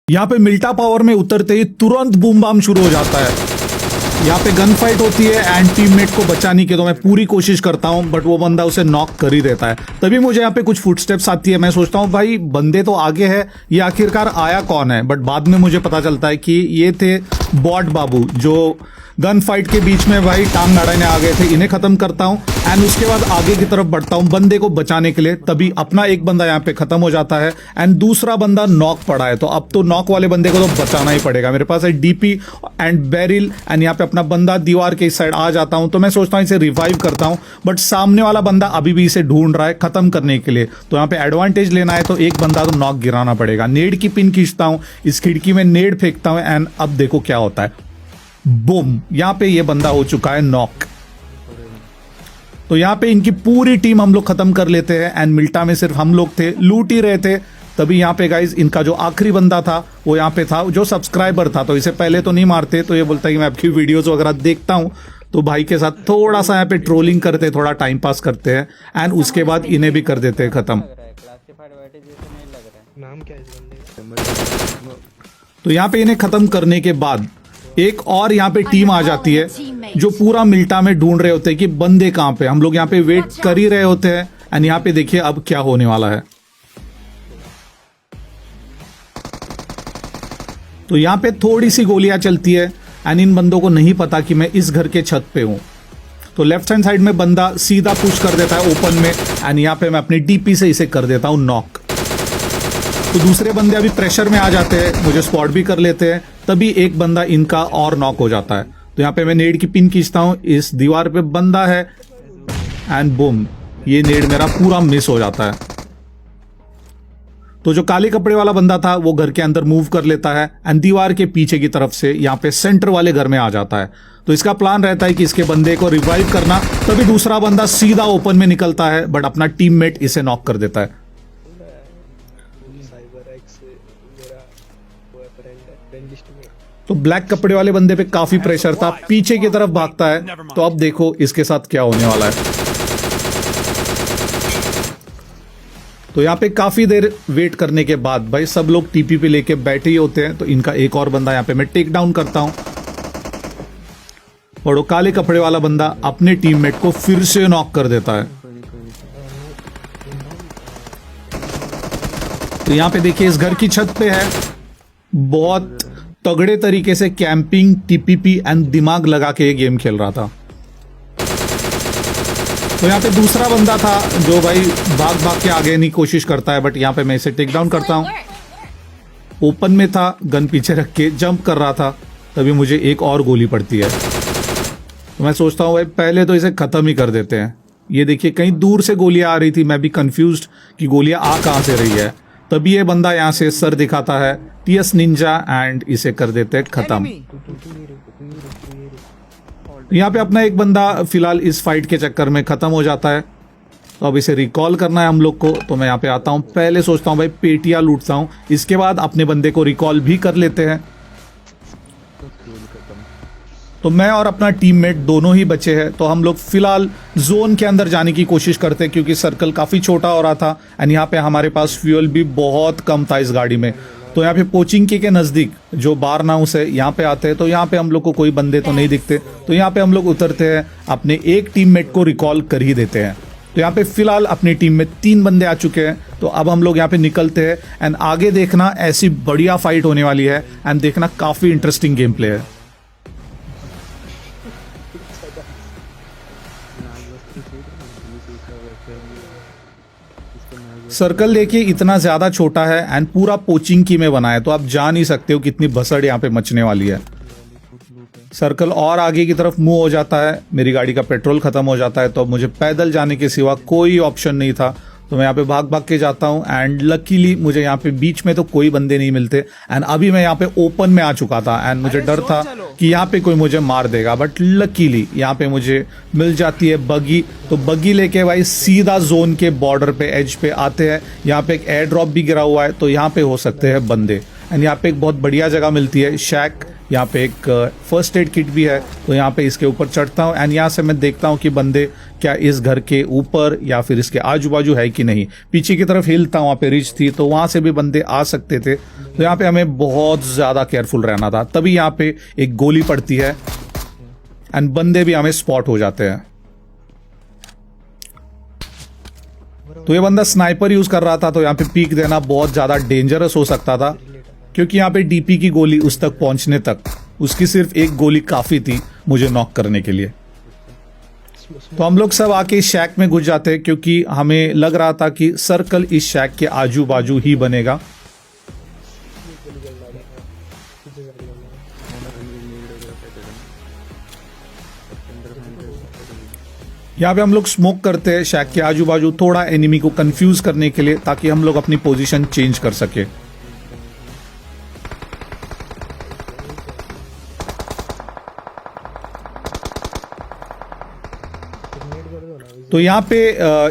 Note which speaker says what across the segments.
Speaker 1: यहाँ पे मिल्टा पावर में उतरते ही तुरंत बूम बाम शुरू हो जाता है। यहाँ पे गन फाइट होती है एंड टीममेट को बचाने की तो मैं पूरी कोशिश करता हूँ, बट वो बंदा उसे नॉक कर ही देता है। तभी मुझे यहाँ पे कुछ फुटस्टेप्स आती है। मैं सोचता हूँ भाई बंदे तो आगे है, ये आखिरकार आया कौन है, बट बाद में मुझे पता चलता है कि ये थे बॉट बाबू जो गन फाइट के बीच में भाई टांग अड़ाने आ गए थे। इन्हें खत्म करता हूँ एंड उसके बाद आगे की तरफ बढ़ता हूँ बंदे को बचाने के लिए। तभी अपना एक बंदा यहाँ पे खत्म हो जाता है एंड दूसरा बंदा नॉक पड़ा है, तो अब तो नॉक वाले बंदे को तो बचाना ही पड़ेगा। मेरे पास है डीपी एंड बैरिल एंड यहाँ पे अपना बंदा दीवार के इस साइड आ जाता हूँ, तो मैं सोचता हूँ इसे रिवाइव करता हूँ, बट सामने वाला बंदा अभी भी इसे ढूंढ रहा है खत्म करने के लिए। तो यहाँ पे एडवांटेज लेना है तो एक बंदा तो नॉक गिराना पड़ेगा। नेड की पिन खींचता हूँ, इस खिड़की में नेड फेंकता हूँ एंड अब देखो क्या होता है, बूम, यहाँ पे ये बंदा हो चुका है नॉक। तो यहाँ पे इनकी पूरी टीम हम लोग खत्म कर लेते हैं एंड मिल्टा में सिर्फ हम लोग थे, लूट ही रहे थे। तभी यहाँ पे गाइज इनका जो आखिरी बंदा था वो यहाँ पे था, जो सब्सक्राइबर था, तो इसे पहले तो नहीं मारते, तो ये बोलता है कि मैं आपकी वीडियोस वगैरह देखता हूँ, तो भाई के साथ थोड़ा सा यहाँ पे ट्रोलिंग करते, थोड़ा टाइम पास करते हैं एंड उसके बाद इन्हें भी कर देते हैं खत्म।
Speaker 2: नाम क्या है इस बंदे का?
Speaker 1: तो यहाँ पे इन्हें खत्म करने के बाद एक और यहाँ पे टीम आ जाती है जो पूरा मिल्टा में ढूंढ रहे होते हैं कि बंदे कहाँ पे। हम लोग यहाँ पे वेट कर ही रहे होते हैं एंड यहाँ पे देखिए अब क्या होने वाला है। तो यहाँ पे थोड़ी सी गोलियां चलती है एंड इन बंदों को नहीं पता कि मैं इस घर के छत पे हूँ। तो लेफ्ट हैंड साइड में बंदा सीधा पुश कर देता है ओपन में एंड यहाँ पे मैं अपनी डीपी से इसे कर देता हूँ नॉक। तो दूसरे बंदे अभी प्रेशर में आ जाते हैं, मुझे स्पॉट भी कर लेते हैं। तभी एक बंदा इनका और नॉक हो जाता है। तो यहाँ पे मैं नेड की पिन खींचता हूँ, इस दीवार पे बंदा है एंड बूम, ये नेड मेरा पूरा मिस हो जाता है। तो जो काले कपड़े वाला बंदा था वो घर के अंदर मूव कर लेता है एंड दीवार के पीछे की तरफ से यहाँ पे सेंटर वाले घर में आ जाता है। तो इसका प्लान रहता है कि इसके बंदे को रिवाइव करना। तभी दूसरा बंदा सीधा ओपन में निकलता है, बट अपना टीममेट इसे नॉक कर देता है। तो ब्लैक कपड़े वाले बंदे पे काफी प्रेशर था, पीछे की तरफ भागता है। तो अब देखो इसके साथ क्या होने वाला है। तो यहाँ पे काफी देर वेट करने के बाद भाई सब लोग टीपी पे लेके बैठे ही होते हैं। तो इनका एक और बंदा यहाँ पे मैं टेक डाउन करता हूं और वो काले कपड़े वाला बंदा अपने टीममेट को फिर से नॉक कर देता है। तो यहाँ पे देखिए इस घर की छत पे है, बहुत तगड़े तरीके से कैंपिंग, टीपीपी एंड दिमाग लगा के ये गेम खेल रहा था। तो यहाँ पे दूसरा बंदा था जो भाई भाग भाग के आगे नहीं कोशिश करता है, बट यहाँ पे मैं इसे टेक डाउन करता हूँ। ओपन में था, गन पीछे रख के जंप कर रहा था, तभी मुझे एक और गोली पड़ती है। तो मैं सोचता हूँ भाई पहले तो इसे खत्म ही कर देते हैं। ये देखिए कहीं दूर से गोलियां आ रही थी, मैं भी कंफ्यूज्ड कि गोलियां आ कहाँ से रही है। तभी ये बंदा यहाँ से सर दिखाता है, टीएस निंजा, एंड इसे कर देते हैं खत्म। यहाँ पे अपना एक बंदा फिलहाल इस फाइट के चक्कर में खत्म हो जाता है। तो अब इसे रिकॉल करना है हम लोग को। तो मैं यहाँ पे आता हूँ, पहले सोचता हूँ भाई पेटियां लूटता हूँ, इसके बाद अपने बंदे को रिकॉल भी कर लेते हैं। तो मैं और अपना टीममेट दोनों ही बचे हैं। तो हम लोग फिलहाल जोन के अंदर जाने की कोशिश करते हैं क्योंकि सर्कल काफ़ी छोटा हो रहा था एंड यहाँ पे हमारे पास फ्यूल भी बहुत कम था इस गाड़ी में। तो यहाँ पे पोचिंकी के नज़दीक जो बार नाउस है यहाँ पे आते हैं। तो यहाँ पे हम लोग को कोई बंदे तो नहीं दिखते, तो यहाँ पे हम लोग उतरते हैं, अपने एक टीममेट को रिकॉल कर ही देते हैं। तो यहाँ पे फिलहाल अपनी टीम में 3 बंदे आ चुके हैं। तो अब हम लोग यहाँ पे निकलते हैं एंड आगे देखना ऐसी बढ़िया फाइट होने वाली है एंड देखना काफ़ी इंटरेस्टिंग गेम प्ले है। सर्कल देखिए इतना ज्यादा छोटा है एंड पूरा पोचिंकी में बना है, तो आप जान ही सकते हो कितनी भसड़ यहाँ पे मचने वाली है। सर्कल और आगे की तरफ मूव हो जाता है, मेरी गाड़ी का पेट्रोल खत्म हो जाता है, तो अब मुझे पैदल जाने के सिवा कोई ऑप्शन नहीं था। तो मैं यहाँ पे भाग भाग के जाता हूँ एंड लकीली मुझे यहाँ पे बीच में तो कोई बंदे नहीं मिलते एंड अभी मैं यहाँ पे ओपन में आ चुका था एंड मुझे डर था कि यहाँ पे कोई मुझे मार देगा, बट लकीली यहाँ पे मुझे मिल जाती है बगी। तो बगी लेके भाई सीधा जोन के बॉर्डर पे एज पे आते हैं। यहाँ पे एक एयर ड्रॉप भी गिरा हुआ है, तो यहाँ पे हो सकते हैं बंदे एंड यहाँ पे एक बहुत बढ़िया जगह मिलती है, शैक, यहाँ पे एक फर्स्ट एड किट भी है, तो यहाँ पे इसके ऊपर चढ़ता हूँ एंड यहाँ से मैं देखता हूँ कि बंदे क्या इस घर के ऊपर या फिर इसके आजू बाजू है कि नहीं। पीछे की तरफ हिलता हूँ, वहाँ पे रिच थी तो वहाँ से भी बंदे आ सकते थे, तो यहाँ पे हमें बहुत ज़्यादा केयरफुल रहना था। तभी यहाँ पे एक गोली पड़ती है एंड बंदे भी हमें स्पॉट हो जाते हैं। तो ये बंदा स्नाइपर यूज कर रहा था, तो यहाँ पे पीक देना बहुत ज्यादा डेंजरस हो सकता था, क्योंकि यहाँ पे डीपी की गोली उस तक पहुंचने तक उसकी सिर्फ एक गोली काफी थी मुझे नॉक करने के लिए। तो हम लोग सब आके इस शैक में घुस जाते हैं, क्योंकि हमें लग रहा था कि सर्कल इस शैक के आजू बाजू ही बनेगा। यहाँ पे हम लोग स्मोक करते हैं शैक के आजू बाजू, थोड़ा एनिमी को कंफ्यूज करने के लिए, ताकि हम लोग अपनी पोजीशन चेंज कर सके। तो यहाँ पे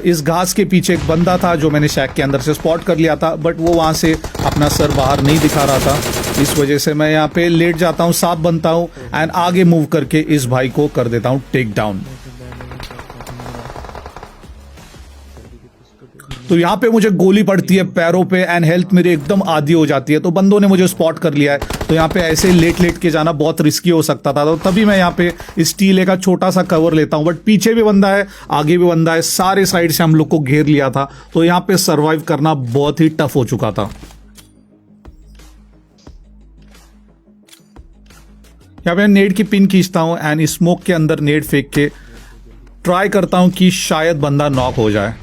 Speaker 1: इस घास के पीछे एक बंदा था जो मैंने शैक के अंदर से स्पॉट कर लिया था, बट वो वहां से अपना सर बाहर नहीं दिखा रहा था। इस वजह से मैं यहाँ पे लेट जाता हूँ, सांप बनता हूँ एंड आगे मूव करके इस भाई को कर देता हूँ टेक डाउन। तो यहाँ पे मुझे गोली पड़ती है पैरों पे एंड हेल्थ मेरी एकदम आधी हो जाती है। तो बंदों ने मुझे स्पॉट कर लिया है, तो यहाँ पे ऐसे लेट लेट के जाना बहुत रिस्की हो सकता था। तो तभी मैं यहाँ पे इस टीले का छोटा सा कवर लेता हूँ, बट पीछे भी बंदा है, आगे भी बंदा है, सारे साइड से हम लोग को घेर लिया था। तो यहाँ पे सर्वाइव करना बहुत ही टफ हो चुका था। यहाँ पे नेड की पिन खींचता हूँ एंड स्मोक के अंदर नेड फेंक के ट्राई करता हूँ कि शायद बंदा नॉक हो जाए।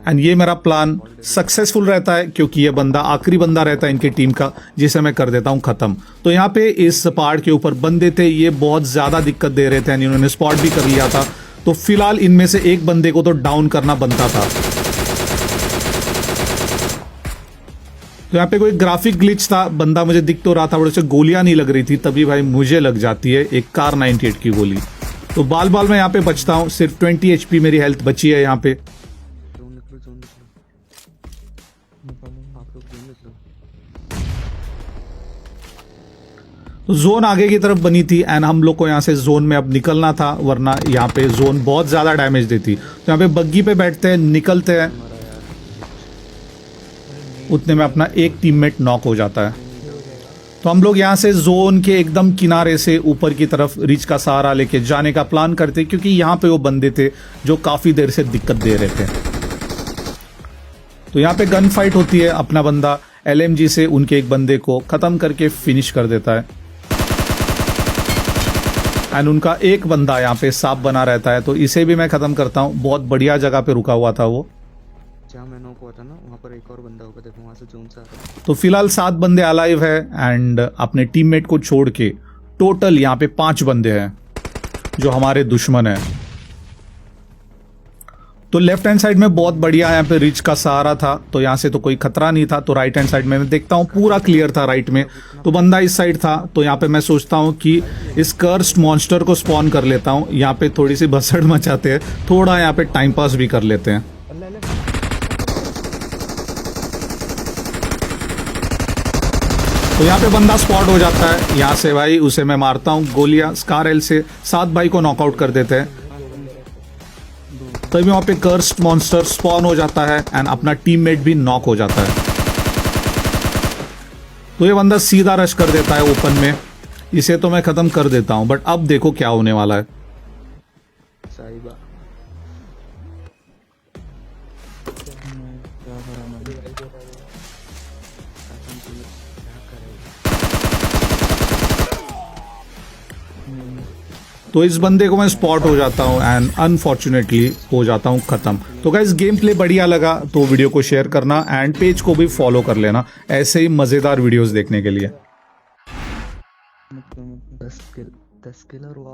Speaker 1: एंड ये मेरा प्लान सक्सेसफुल रहता है, क्योंकि ये बंदा आखिरी बंदा रहता है इनकी टीम का, जिसे मैं कर देता हूं खत्म। तो यहाँ पे इस पहाड़ के ऊपर बंदे थे, ये बहुत ज्यादा दिक्कत दे रहे थे एंड इन्होंने स्पॉट भी कर लिया था। तो फिलहाल इनमें से एक बंदे को तो डाउन करना बनता था। तो यहाँ पे कोई ग्राफिक ग्लिच था, बंदा मुझे दिख तो रहा था बट उसे गोलियां नहीं लग रही थी। तभी भाई मुझे लग जाती है एक कार 98 की गोली। तो बाल बाल मैं यहाँ पे बचता हूँ, सिर्फ 20 HP मेरी हेल्थ बची है यहाँ पे। तो जोन आगे की तरफ बनी थी एंड हम लोग को यहाँ से जोन में अब निकलना था, वरना यहाँ पे जोन बहुत ज्यादा डैमेज देती। तो यहाँ पे बग्गी पे बैठते हैं, निकलते हैं, उतने में अपना एक टीममेट नॉक हो जाता है। तो हम लोग यहाँ से जोन के एकदम किनारे से ऊपर की तरफ रिच का सहारा लेके जाने का प्लान करते, क्योंकि यहाँ पे वो बंदे थे जो काफी देर से दिक्कत दे रहे थे। तो यहाँ पे गन फाइट होती है, अपना बंदा LMG से उनके एक बंदे को खत्म करके फिनिश कर देता है एंड उनका एक बंदा यहाँ पे सांप बना रहता है, तो इसे भी मैं खत्म करता हूँ। बहुत बढ़िया जगह पे रुका हुआ था वो,
Speaker 2: जहाँ मैं नॉक हुआ था ना, वहाँ पर एक और बंदा होगा, देखो वहाँ से जोन से आ रहा है।
Speaker 1: तो फिलहाल 7 बंदे अलाइव है एंड अपने टीममेट को छोड़ के टोटल यहाँ पे 5 बंदे हैं जो हमारे दुश्मन है। तो लेफ्ट हैंड साइड में बहुत बढ़िया यहाँ पे रिच का सहारा था, तो यहाँ से तो कोई खतरा नहीं था। तो राइट हैंड साइड में मैं देखता हूँ पूरा क्लियर था राइट में, तो बंदा इस साइड था। तो यहाँ पे मैं सोचता हूँ कि इस कर्स्ड मॉन्स्टर को स्पॉन कर लेता हूँ, यहाँ पे थोड़ी सी भसड़ मचाते हैं, थोड़ा यहाँ पे टाइम पास भी कर लेते हैं। तो यहाँ पे बंदा स्पॉट हो जाता है, यहाँ से भाई उसे मैं मारता हूँ गोलियां स्कार एल से, 7 भाई को नॉकआउट कर देते हैं। तभी वहां पे कर्स्ड मॉन्स्टर स्पॉन हो जाता है एंड अपना टीममेट भी नॉक हो जाता है। तो ये बंदा सीधा रश कर देता है ओपन में, इसे तो मैं खत्म कर देता हूं। बट अब देखो क्या होने वाला है।
Speaker 2: साहिबा
Speaker 1: तो इस बंदे को मैं स्पॉट हो जाता हूँ एंड अनफॉर्चुनेटली हो जाता हूँ खत्म। तो गाइस गेम प्ले बढ़िया लगा तो वीडियो को शेयर करना एंड पेज को भी फॉलो कर लेना ऐसे ही मजेदार वीडियोस देखने के लिए।
Speaker 2: 10 किल और